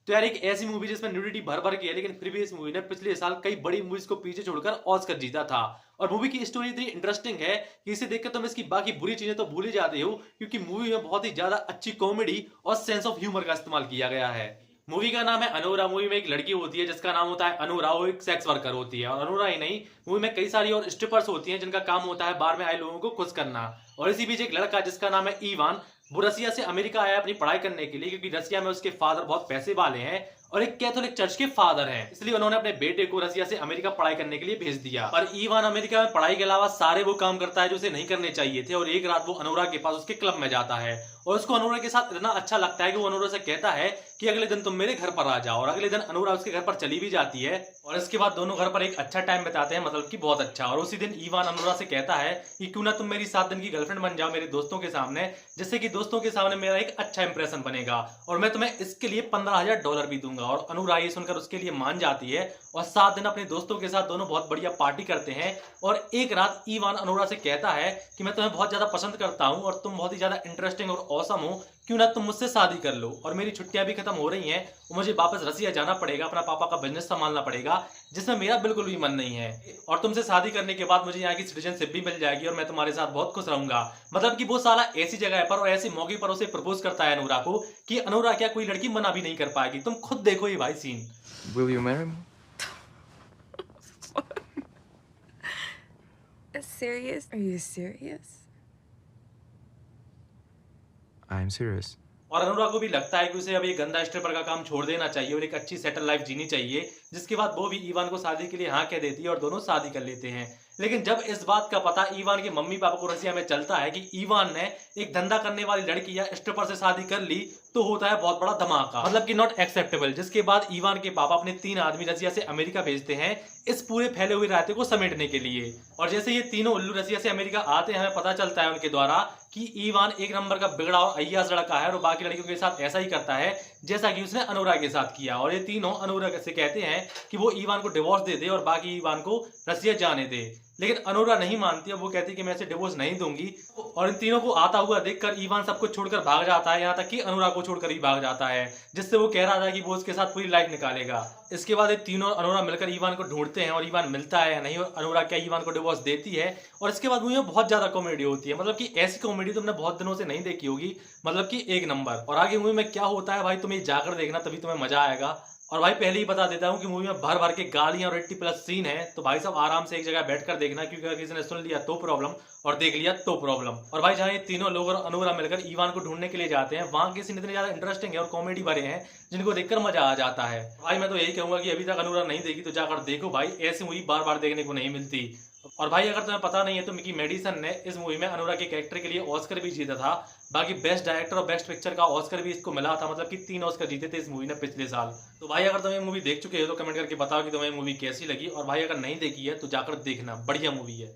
तो यार एक ऐसी मूवी जिसमें न्यूडिटी भर भर के है, लेकिन फिर भी इस मूवी ने पिछले साल कई बड़ी मूवीज को पीछे छोड़कर ऑस्कर जीता था। और मूवी की स्टोरी इतनी इंटरेस्टिंग है कि इसे देखकर तुम इसकी बाकी बुरी चीजें तो भूल ही जाते हो, क्योंकि मूवी में बहुत ही ज्यादा अच्छी कॉमेडी और सेंस ऑफ ह्यूमर का इस्तेमाल किया गया है। मूवी का नाम है अनुरा। मूवी में एक लड़की होती है जिसका नाम होता है अनुरा, वो एक सेक्स वर्कर होती है। और अनुरा ही नहीं, मूवी में कई सारी और स्ट्रिपर्स होती हैं जिनका काम होता है बार में आए लोगों को खुश करना। और इसी बीच एक लड़का जिसका नाम है ईवान, वो रसिया से अमेरिका आया अपनी पढ़ाई करने के लिए, क्योंकि रसिया में उसके फादर बहुत पैसे वाले हैं और एक कैथोलिक चर्च के फादर हैं। इसलिए उन्होंने अपने बेटे को रसिया से अमेरिका पढ़ाई करने के लिए भेज दिया। पर ईवान अमेरिका में पढ़ाई के अलावा सारे वो काम करता है जो उसे नहीं करने चाहिए थे। और एक रात वो अनुरा के पास उसके क्लब में जाता है और उसको अनुरा के साथ इतना अच्छा लगता है कि वो अनुरा से कहता है कि अगले दिन तुम मेरे घर पर आ जाओ। और अगले दिन अनुरा उसके घर पर चली भी जाती है और इसके बाद दोनों घर पर एक अच्छा टाइम बिताते हैं, मतलब कि बहुत अच्छा। और उसी दिन ईवान अनुरा से कहता है कि क्यों ना तुम मेरी 7 दिन की गर्लफ्रेंड बन जाओ मेरे दोस्तों के सामने, जिससे कि दोस्तों के सामने मेरा एक अच्छा इंप्रेशन बनेगा और मैं तुम्हें इसके लिए $15,000 भी दूंगा। और अनुरा ये सुनकर उसके लिए मान जाती है और 7 दिन अपने दोस्तों के साथ दोनों बहुत बढ़िया पार्टी करते हैं। और एक रात ईवान अनुरा से कहता है कि मैं तुम्हें बहुत ज्यादा पसंद करता हूं और तुम बहुत ही ज्यादा इंटरेस्टिंग और ऑसम हो, क्यों ना तुम मुझसे शादी कर लो। और मेरी छुट्टियां भी खत्म हो रही हैं और मुझे वापस रसिया जाना पड़ेगा, अपना पापा का बिजनेस संभालना पड़ेगा जिसमें मेरा बिल्कुल भी मन नहीं है। और तुमसे शादी करने के बाद मुझे यहाँ की सिटीजनशिप भी मिल जाएगी और मैं तुम्हारे साथ बहुत खुश रहूंगा। मतलब कि वो साला ऐसी जगह पर और ऐसे मौके पर उसे प्रपोज करता है अनुरा को कि अनुरा क्या कोई लड़की मना भी नहीं कर पाएगी। तुम खुद देखो ये भाई scene. Will you marry me? Serious? Are you serious? I'm serious. और अनुराग को भी लगता है कि उसे अब ये गंदा स्ट्रिपर का काम छोड़ देना चाहिए और एक अच्छी सेटल लाइफ जीनी चाहिए, जिसके बाद वो भी ईवान को शादी के लिए हाँ कह देती है और दोनों शादी कर लेते हैं। लेकिन जब इस बात का पता ईवान के मम्मी पापा को रसिया में चलता है कि ईवान ने एक धंधा करने वाली लड़की या स्ट्रिपर से शादी कर ली, तो होता है बहुत बड़ा धमाका, मतलब कि नॉट एक्सेप्टेबल। जिसके बाद ईवान के पापा अपने 3 आदमी रसिया से अमेरिका भेजते हैं इस पूरे फैले हुए रायते को समेटने के लिए। और जैसे ये तीनों उल्लू रसिया से अमेरिका आते हैं, हमें पता चलता है उनके द्वारा कि ईवान एक नंबर का बिगड़ा और अय्याज लड़का है और बाकी लड़कियों के साथ ऐसा ही करता है जैसा कि उसने अनुराग के साथ किया। और ये तीनों अनुराग से कहते हैं कि वो ईवान को डिवोर्स दे दे और बाकी ईवान को रसिया जाने दे। लेकिन अनुरा नहीं मानती है, वो कहती है कि मैं इसे डिवोर्स नहीं दूंगी। और इन तीनों को आता हुआ देखकर ईवान सब कुछ छोड़कर भाग जाता है, यहाँ तक कि अनुरा को छोड़कर ही भाग जाता है, जिससे वो कह रहा था कि वो उसके साथ पूरी लाइफ निकालेगा। इसके बाद ये तीनों अनुरा मिलकर ईवान को ढूंढते हैं और ईवान मिलता है या नहीं, और अनुरा क्या ईवान को डिवोर्स देती है। और इसके बाद मूवी में बहुत ज्यादा कॉमेडी होती है, मतलब कि ऐसी कॉमेडी तुमने बहुत दिनों से नहीं देखी होगी, मतलब कि एक नंबर। और आगे मूवी में क्या होता है भाई तुम्हें जाकर देखना, तभी तुम्हें मजा आएगा। और भाई पहले ही बता देता हूँ कि मूवी में भर भर के गालियां और 80+ सीन है, तो भाई साहब आराम से एक जगह बैठकर देखना, क्योंकि अगर किसी ने सुन लिया तो प्रॉब्लम और देख लिया तो प्रॉब्लम। और भाई जहाँ ये तीनों लोग और अनुरा मिलकर ईवान को ढूंढने के लिए जाते हैं, वहां के सीन इतने ज्यादा इंटरेस्टिंग है और कॉमेडी भरे हैं जिनको देखकर मजा आ जाता है। भाई मैं तो यही कहूंगा कि अभी तक अनुरा नहीं देखी तो जाकर देखो भाई, ऐसी मूवी बार बार देखने को नहीं मिलती। और भाई अगर तुम्हें पता नहीं है तो मिकी मेडिसन ने इस मूवी में अनुरा के कैरेक्टर के लिए ऑस्कर भी जीता था। बाकी बेस्ट डायरेक्टर और बेस्ट पिक्चर का ऑस्कर भी इसको मिला था, मतलब कि 3 ऑस्कर जीते थे इस मूवी ने पिछले साल। तो भाई अगर तुम्हें मूवी देख चुके हो तो कमेंट करके बताओ कि तुम्हें मूवी कैसी लगी, और भाई अगर नहीं देखी है तो जाकर देखना, बढ़िया मूवी है।